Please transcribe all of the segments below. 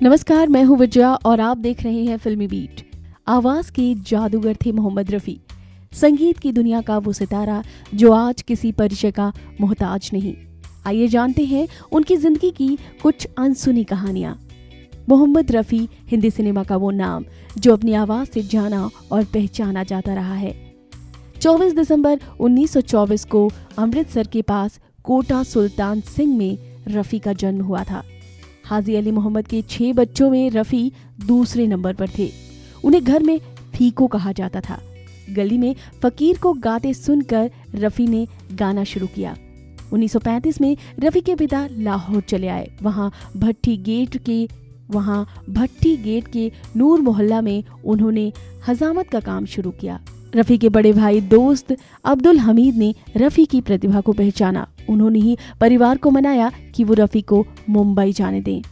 नमस्कार, मैं हूँ विजया और आप देख रहे हैं फिल्मी बीट। आवाज के जादूगर थे मोहम्मद रफी, संगीत की दुनिया का वो सितारा जो आज किसी परिचय का मोहताज नहीं। आइए जानते हैं उनकी जिंदगी की कुछ अनसुनी कहानियां। मोहम्मद रफी हिंदी सिनेमा का वो नाम जो अपनी आवाज से जाना और पहचाना जाता रहा है। 24 दिसंबर 1924 को अमृतसर के पास कोटा सुल्तान सिंह में रफी का जन्म हुआ था। हाजी अली मोहम्मद के 6 बच्चों में रफी दूसरे नंबर पर थे। उन्हें घर में फीको कहा जाता था। गली में फकीर को गाते सुनकर रफी ने गाना शुरू किया। 1935 में रफी के पिता लाहौर चले आए। वहां भट्टी गेट के नूर मोहल्ला में उन्होंने हजामत का काम शुरू किया। रफी के बड़े भाई दोस्त अब्दुल हमीद ने रफी की प्रतिभा को पहचाना। उन्होंने ही परिवार को मनाया कि वो रफी को मुंबई जाने दें।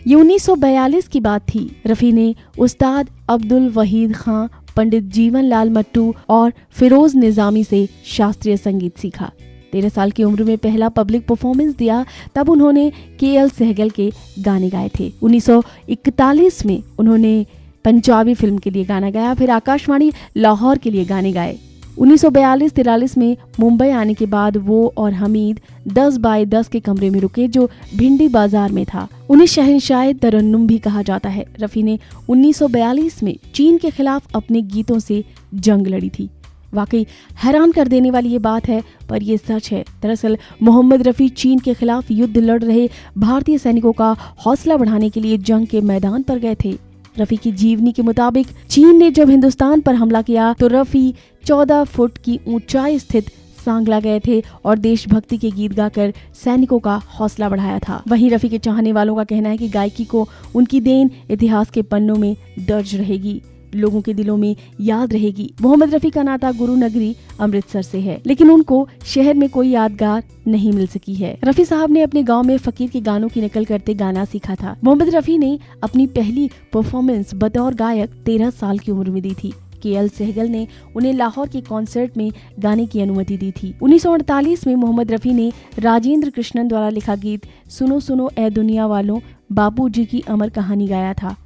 ये 1942 की बात थी। रफी ने उस्ताद अब्दुल वहीद खां, पंडित जीवन लाल मट्टू और फिरोज निजामी से शास्त्रीय संगीत सीखा। 13 साल की उम्र में पहला पब्लिक परफॉर्मेंस दिया। तब उन्होंने KL सहगल के गाने गाए थे। 1941 में उन्होंने पंजाबी फिल्म के लिए गाना गाया, फिर आकाशवाणी लाहौर के लिए गाने गाए। 1942-43 में मुंबई आने के बाद वो और हमीद 10 बाय 10 के कमरे में रुके जो भिंडी बाजार में था। उन्हें शहंशाह तरन्नुम भी कहा जाता है। रफी ने 1942 में चीन के खिलाफ अपने गीतों से जंग लड़ी थी। वाकई हैरान कर देने वाली ये बात है, पर ये सच है। दरअसल मोहम्मद रफी चीन के खिलाफ युद्ध लड़ रहे भारतीय सैनिकों का हौसला बढ़ाने के लिए जंग के मैदान पर गए थे। रफी की जीवनी के मुताबिक चीन ने जब हिंदुस्तान पर हमला किया तो रफी 14 फुट की ऊंचाई स्थित सांगला गए थे और देशभक्ति के गीत गाकर सैनिकों का हौसला बढ़ाया था। वहीं रफी के चाहने वालों का कहना है कि गायकी को उनकी देन इतिहास के पन्नों में दर्ज रहेगी, लोगों के दिलों में याद रहेगी। मोहम्मद रफी का नाता गुरु नगरी अमृतसर से है, लेकिन उनको शहर में कोई यादगार नहीं मिल सकी है। रफी साहब ने अपने गांव में फकीर के गानों की नकल करते गाना सीखा था। मोहम्मद रफी ने अपनी पहली परफॉर्मेंस बतौर गायक 13 साल की उम्र में दी थी। KL सहगल ने उन्हें लाहौर के कॉन्सर्ट में गाने की अनुमति दी थी। 1948 में मोहम्मद रफी ने राजेंद्र कृष्णन द्वारा लिखा गीत सुनो सुनो ए दुनिया वालों बापू जी की अमर कहानी गाया था।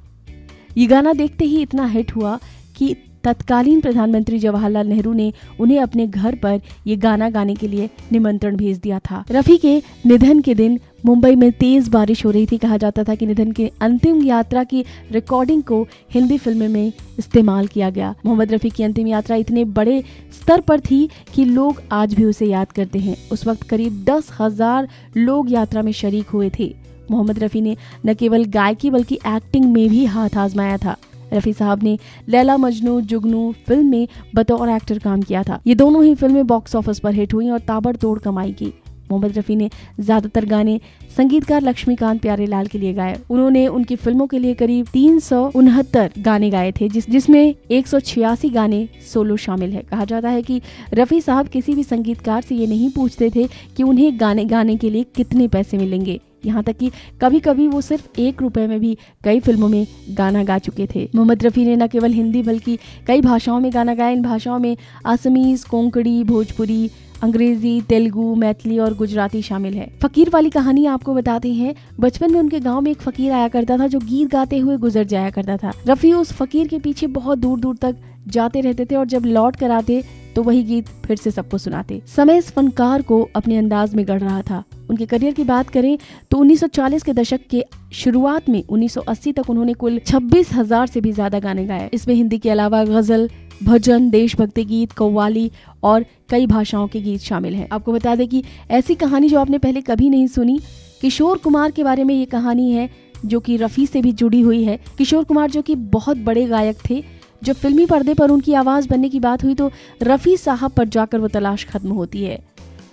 ये गाना देखते ही इतना हिट हुआ कि तत्कालीन प्रधानमंत्री जवाहरलाल नेहरू ने उन्हें अपने घर पर ये गाना गाने के लिए निमंत्रण भेज दिया था। रफी के निधन के दिन मुंबई में तेज बारिश हो रही थी। कहा जाता था कि निधन के अंतिम यात्रा की रिकॉर्डिंग को हिंदी फिल्म में इस्तेमाल किया गया। मोहम्मद रफी की अंतिम यात्रा इतने बड़े स्तर पर थी कि लोग आज भी उसे याद करते हैं। उस वक्त करीब 10,000 लोग यात्रा में शरीक हुए थे। मोहम्मद रफी ने न केवल गायकी बल्कि एक्टिंग में भी हाथ आजमाया था। रफी साहब ने लैला मजनू जुगनू फिल्म में बतौर एक्टर काम किया था। ये दोनों ही फिल्में बॉक्स ऑफिस पर हिट हुई और ताबड़तोड़ कमाई की। मोहम्मद रफी ने ज्यादातर गाने संगीतकार लक्ष्मीकांत प्यारेलाल के लिए गाए। उन्होंने उनकी फिल्मों के लिए करीब 369 गाने गाए थे, जिसमें 186 गाने सोलो शामिल है। कहा जाता है कि रफी साहब किसी भी संगीतकार से ये नहीं पूछते थे कि उन्हें गाने गाने के लिए कितने पैसे मिलेंगे। यहाँ तक कि कभी कभी वो सिर्फ 1 रुपए में भी कई फिल्मों में गाना गा चुके थे। मोहम्मद रफी ने न केवल हिंदी बल्कि कई भाषाओं में गाना गाया। इन भाषाओं में असमीज, कोंकणी, भोजपुरी, अंग्रेजी, तेलुगु, मैथिली और गुजराती शामिल है। फकीर वाली कहानी आपको बताते हैं। बचपन में उनके गांव में एक फकीर आया करता था जो गीत गाते हुए गुजर जाया करता था। रफी उस फकीर के पीछे बहुत दूर दूर तक जाते रहते थे और जब लौट कर आते तो वही गीत फिर से सबको सुनाते। समय इस फनकार को अपने अंदाज में गढ़ रहा था। उनके करियर की बात करें तो 1940 के दशक के शुरुआत में 1980 तक उन्होंने कुल 26,000 से भी ज्यादा गाने गाए। इसमें हिंदी के अलावा गजल, भजन, देशभक्ति गीत, कव्वाली और कई भाषाओं के गीत शामिल हैं। आपको बता दें कि ऐसी कहानी जो आपने पहले कभी नहीं सुनी, किशोर कुमार के बारे में ये कहानी है जो कि रफी से भी जुड़ी हुई है। किशोर कुमार जो कि बहुत बड़े गायक थे, जब फिल्मी पर्दे पर उनकी आवाज बनने की बात हुई तो रफी साहब पर जाकर वो तलाश खत्म होती है।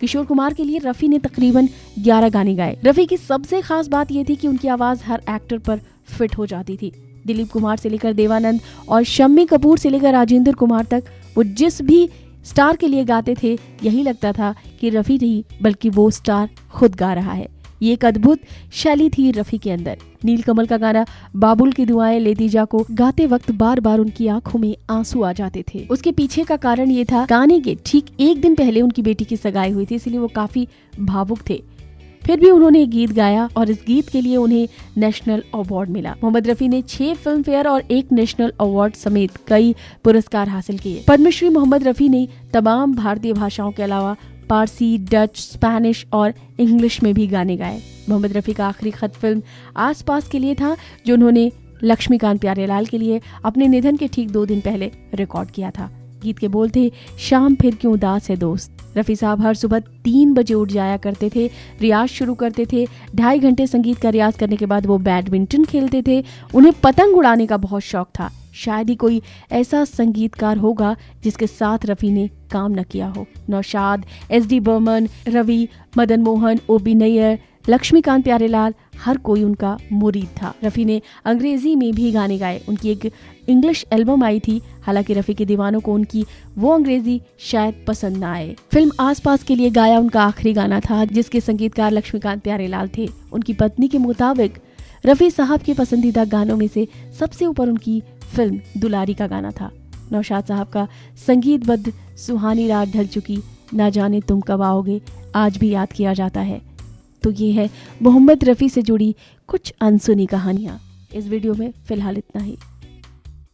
किशोर कुमार के लिए रफी ने तकरीबन 11 गाने गाए। रफी की सबसे खास बात यह थी कि उनकी आवाज हर एक्टर पर फिट हो जाती थी। दिलीप कुमार से लेकर देवानंद और शम्मी कपूर से लेकर राजेंद्र कुमार तक वो जिस भी स्टार के लिए गाते थे, यही लगता था कि रफी नहीं बल्कि वो स्टार खुद गा रहा है। ये एक अद्भुत शैली थी रफी के अंदर। नीलकमल का गाना बाबुल की दुआएं लेती जा को गाते वक्त बार बार उनकी आंखों में आंसू आ जाते थे। उसके पीछे का कारण ये था, गाने के ठीक 1 दिन पहले उनकी बेटी की सगाई हुई थी, इसलिए वो काफी भावुक थे। फिर भी उन्होंने एक गीत गाया और इस गीत के लिए उन्हें नेशनल अवार्ड मिला। मोहम्मद रफी ने 6 फिल्म फेयर और 1 नेशनल अवार्ड समेत कई पुरस्कार हासिल किए। पद्मश्री मोहम्मद रफी ने तमाम भारतीय भाषाओं के अलावा पारसी, डच, स्पेनिश और इंग्लिश में भी गाने गाए। मोहम्मद रफी का आखिरी खत फिल्म आस पास के लिए था, जो उन्होंने लक्ष्मीकांत प्यारेलाल के लिए अपने निधन के ठीक 2 दिन पहले रिकॉर्ड किया था। गीत के बोल थे, शाम फिर क्यों उदास है दोस्त। रफी साहब हर सुबह 3 बजे उठ जाया करते थे, रियाज शुरू करते थे। 2.5 घंटे संगीत का रियाज करने के बाद वो बैडमिंटन खेलते थे। उन्हें पतंग उड़ाने का बहुत शौक था। शायद ही कोई ऐसा संगीतकार होगा जिसके साथ रफी ने काम न किया हो। नौशाद, एस.डी. बर्मन, रवि, मदन मोहन, ओ.पी. नैयर, लक्ष्मीकांत प्यारेलाल, हर कोई उनका मुरीद था। रफी ने अंग्रेजी में भी गाने गाए। उनकी एक इंग्लिश एल्बम आई थी, हालांकि रफी के दीवानों को उनकी वो अंग्रेजी शायद पसंद न आए। फिल्म आसपास के लिए गाया उनका आखिरी गाना था, जिसके संगीतकार लक्ष्मीकांत प्यारेलाल थे। उनकी पत्नी के मुताबिक रफी साहब के पसंदीदा गानों में से सबसे ऊपर उनकी फिल्म दुलारी का गाना था। नौशाद साहब का संगीतबद्ध सुहानी रात ढल चुकी, ना जाने तुम कब आओगे आज भी याद किया जाता है। तो ये है मोहम्मद रफी से जुड़ी कुछ अनसुनी कहानियां। इस वीडियो में फिलहाल इतना ही।